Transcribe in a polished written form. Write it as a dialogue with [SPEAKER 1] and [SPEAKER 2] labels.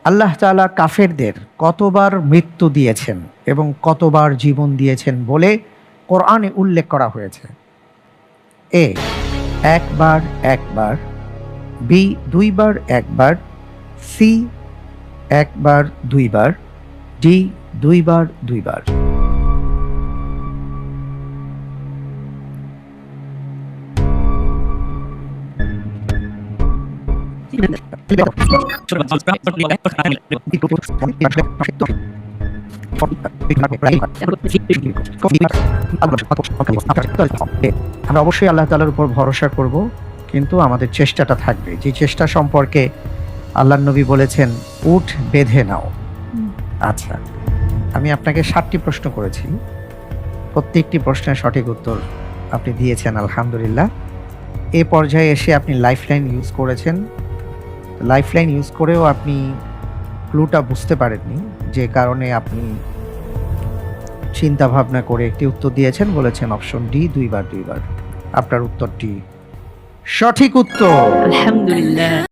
[SPEAKER 1] আল্লাহ তাআলা কাফেরদের কতবার মৃত্যু দিয়েছেন এবং কতবার জীবন দিয়েছেন বলে কোরআনে উল্লেখ করা হয়েছে? এ, একবার একবার, বি, দুইবার একবার, সি, একবার দুইবার, ডি, দুইবার দুইবার। আমরা অবশ্যই আল্লাহ তাআলার উপর ভরসা করব, কিন্তু আমাদের চেষ্টাটা থাকবে। যে চেষ্টা সম্পর্কে আল্লাহর নবী বলেছেন, উট বেঁধে নাও। আচ্ছা, আমি আপনাকে 7টি প্রশ্ন করেছি, প্রত্যেকটি প্রশ্নের সঠিক উত্তর আপনি দিয়েছেন আলহামদুলিল্লাহ। এ পর্যায়ে এসে আপনি লাইফলাইন ইউজ করেছেন। লাইফলাইন ইউজ করেও আপনি ক্লুটা বুঝতে পারেননি, যে কারণে আপনি চিন্তা ভাবনা করে একটি উত্তর দিয়েছেন, বলেছেন অপশন ডি, দুইবার দুইবার। আপনার উত্তরটি সঠিক উত্তর।
[SPEAKER 2] আলহামদুলিল্লাহ।